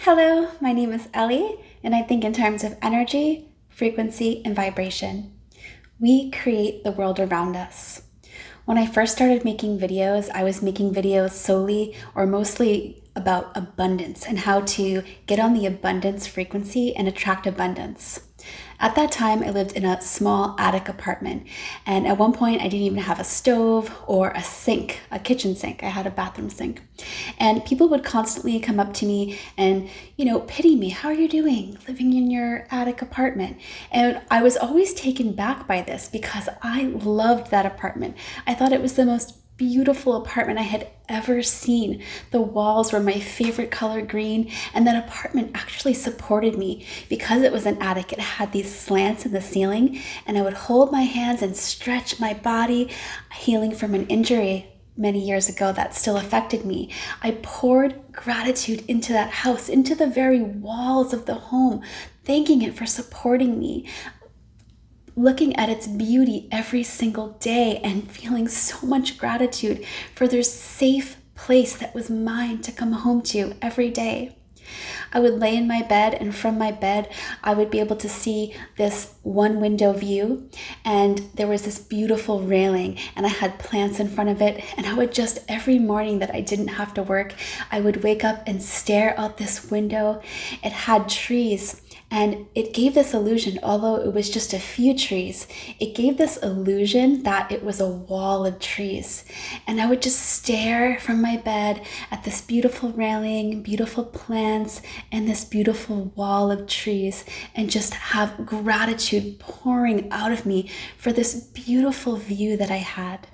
Hello, my name is Ellie, and I think in terms of energy, frequency, and vibration. We create the world around us. When I first started making videos, I was making videos solely or mostly about abundance and how to get on the abundance frequency and attract abundance. At that time, I lived in a small attic apartment, and at one point I didn't even have a stove or a sink, a kitchen sink. I had a bathroom sink. And people would constantly come up to me and, pity me. How are you doing living in your attic apartment? And I was always taken back by this because I loved that apartment. I thought it was the most beautiful apartment I had ever seen. The walls were my favorite color, green, and that apartment actually supported me because it was an attic. It had these slants in the ceiling, and I would hold my hands and stretch my body, healing from an injury many years ago that still affected me. I poured gratitude into that house, into the very walls of the home, thanking it for supporting me, looking at its beauty every single day and feeling so much gratitude for this safe place that was mine to come home to every day. I would lay in my bed, and from my bed, I would be able to see this one window view, and there was this beautiful railing, and I had plants in front of it, and I would just, every morning that I didn't have to work, I would wake up and stare out this window. It had trees, and it gave this illusion, although it was just a few trees, it gave this illusion that it was a wall of trees. And I would just stare from my bed at this beautiful railing, beautiful plants, and this beautiful wall of trees, and just have gratitude pouring out of me for this beautiful view that I had.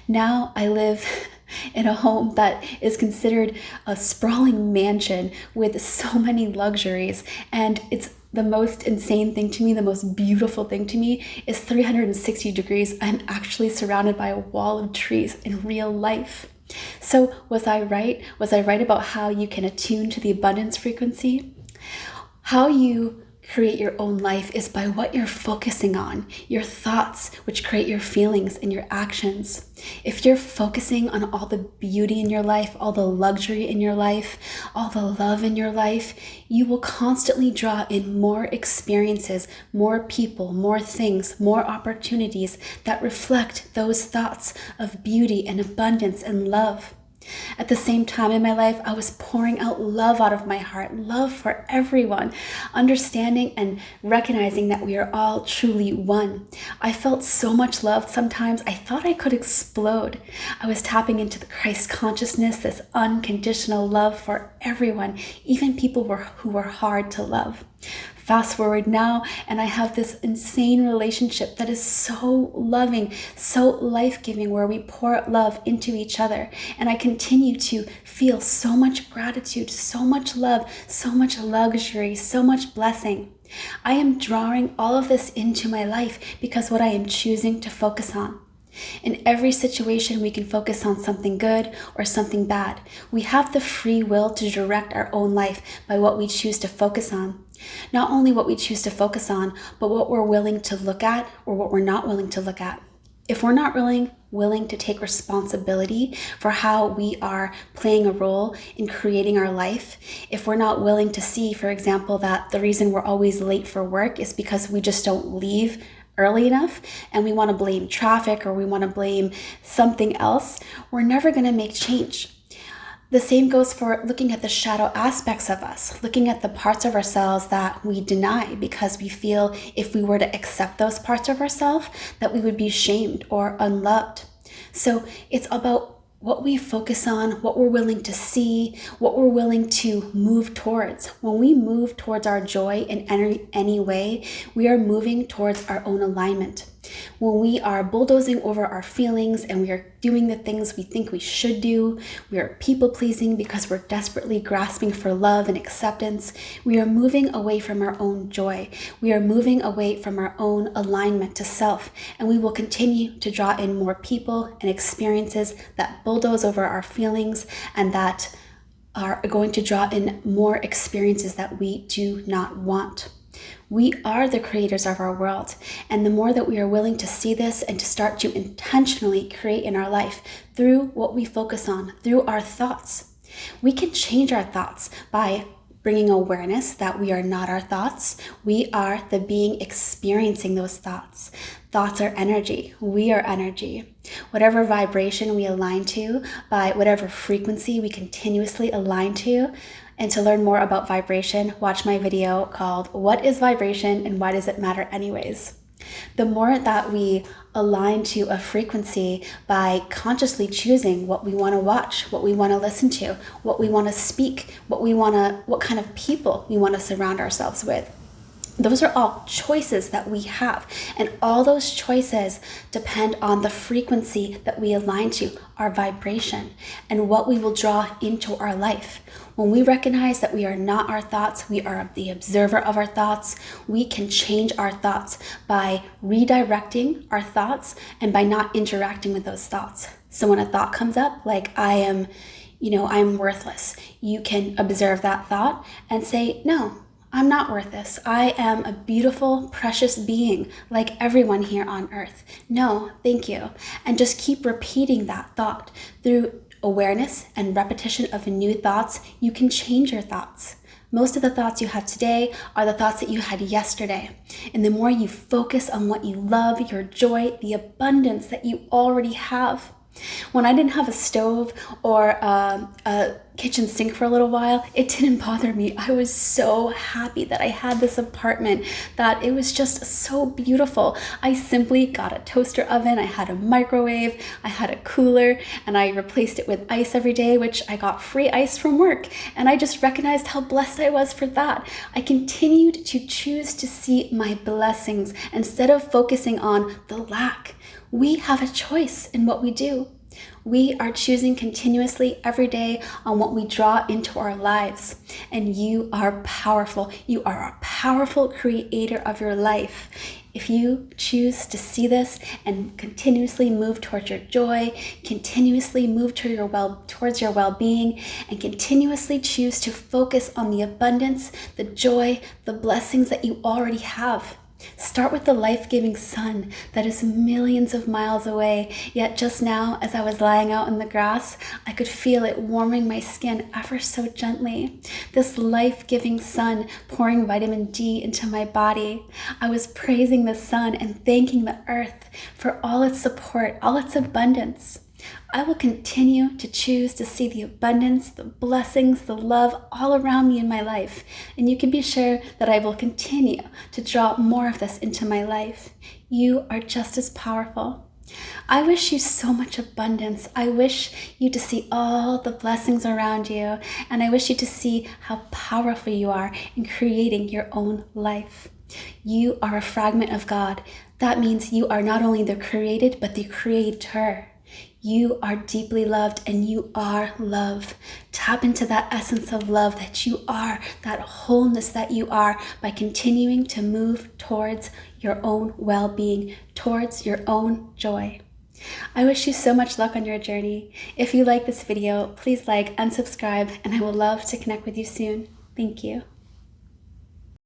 Now I live in a home that is considered a sprawling mansion with so many luxuries, and it's the most insane thing to me, the most beautiful thing to me is 360 degrees. I'm actually surrounded by a wall of trees in real life. So was I right? Was I right about how you can attune to the abundance frequency? How you create your own life is by what you're focusing on, your thoughts, which create your feelings and your actions. If you're focusing on all the beauty in your life, all the luxury in your life, all the love in your life, you will constantly draw in more experiences, more people, more things, more opportunities that reflect those thoughts of beauty and abundance and love. At the same time in my life, I was pouring out love out of my heart, love for everyone, understanding and recognizing that we are all truly one. I felt so much love sometimes I thought I could explode. I was tapping into the Christ consciousness, this unconditional love for everyone, even people who were hard to love. Fast forward now, and I have this insane relationship that is so loving, so life-giving, where we pour out love into each other. And I continue to feel so much gratitude, so much love, so much luxury, so much blessing. I am drawing all of this into my life because what I am choosing to focus on. In every situation, we can focus on something good or something bad. We have the free will to direct our own life by what we choose to focus on. Not only what we choose to focus on, but what we're willing to look at or what we're not willing to look at. If we're not willing to take responsibility for how we are playing a role in creating our life, if we're not willing to see, for example, that the reason we're always late for work is because we just don't leave early enough and we want to blame traffic or we want to blame something else, we're never going to make change. The same goes for looking at the shadow aspects of us, looking at the parts of ourselves that we deny because we feel if we were to accept those parts of ourselves that we would be shamed or unloved. So it's about what we focus on, what we're willing to see, what we're willing to move towards. When we move towards our joy in any way, we are moving towards our own alignment. When we are bulldozing over our feelings and we are doing the things we think we should do, we are people-pleasing because we're desperately grasping for love and acceptance, we are moving away from our own joy. We are moving away from our own alignment to self, and we will continue to draw in more people and experiences that bulldoze over our feelings and that are going to draw in more experiences that we do not want. We are the creators of our world, and the more that we are willing to see this and to start to intentionally create in our life through what we focus on, through our thoughts, we can change our thoughts by bringing awareness that we are not our thoughts. We are the being experiencing those thoughts. Thoughts are energy. We are energy. Whatever vibration we align to, by whatever frequency we continuously align to. And to learn more about vibration, watch my video called What is Vibration and Why Does It Matter Anyways? The more that we align to a frequency by consciously choosing what we want to watch, what we want to listen to, what we want to speak, what kind of people we want to surround ourselves with. Those are all choices that we have, and all those choices depend on the frequency that we align to, our vibration, and what we will draw into our life. When we recognize that we are not our thoughts, we are the observer of our thoughts, we can change our thoughts by redirecting our thoughts and by not interacting with those thoughts. So when a thought comes up, like I'm worthless, you can observe that thought and say, no, I'm not worth this. I am a beautiful, precious being like everyone here on earth. No, thank you. And just keep repeating that thought. Through awareness and repetition of new thoughts, you can change your thoughts. Most of the thoughts you have today are the thoughts that you had yesterday. And the more you focus on what you love, your joy, the abundance that you already have. When I didn't have a stove or a kitchen sink for a little while, it didn't bother me. I was so happy that I had this apartment, that it was just so beautiful. I simply got a toaster oven, I had a microwave, I had a cooler, and I replaced it with ice every day, which I got free ice from work. And I just recognized how blessed I was for that. I continued to choose to see my blessings instead of focusing on the lack. We have a choice in what we do. We are choosing continuously every day on what we draw into our lives. And you are powerful. You are a powerful creator of your life. If you choose to see this and continuously move towards your joy, continuously move towards your well-being, and continuously choose to focus on the abundance, the joy, the blessings that you already have. Start with the life-giving sun that is millions of miles away, yet just now, as I was lying out in the grass, I could feel it warming my skin ever so gently. This life-giving sun pouring vitamin D into my body. I was praising the sun and thanking the earth for all its support, all its abundance. I will continue to choose to see the abundance, the blessings, the love all around me in my life. And you can be sure that I will continue to draw more of this into my life. You are just as powerful. I wish you so much abundance. I wish you to see all the blessings around you. And I wish you to see how powerful you are in creating your own life. You are a fragment of God. That means you are not only the created, but the creator. You are deeply loved and you are love. Tap into that essence of love that you are, that wholeness that you are, by continuing to move towards your own well-being, towards your own joy. I wish you so much luck on your journey. If you like this video, please like and subscribe, and I will love to connect with you soon. Thank you.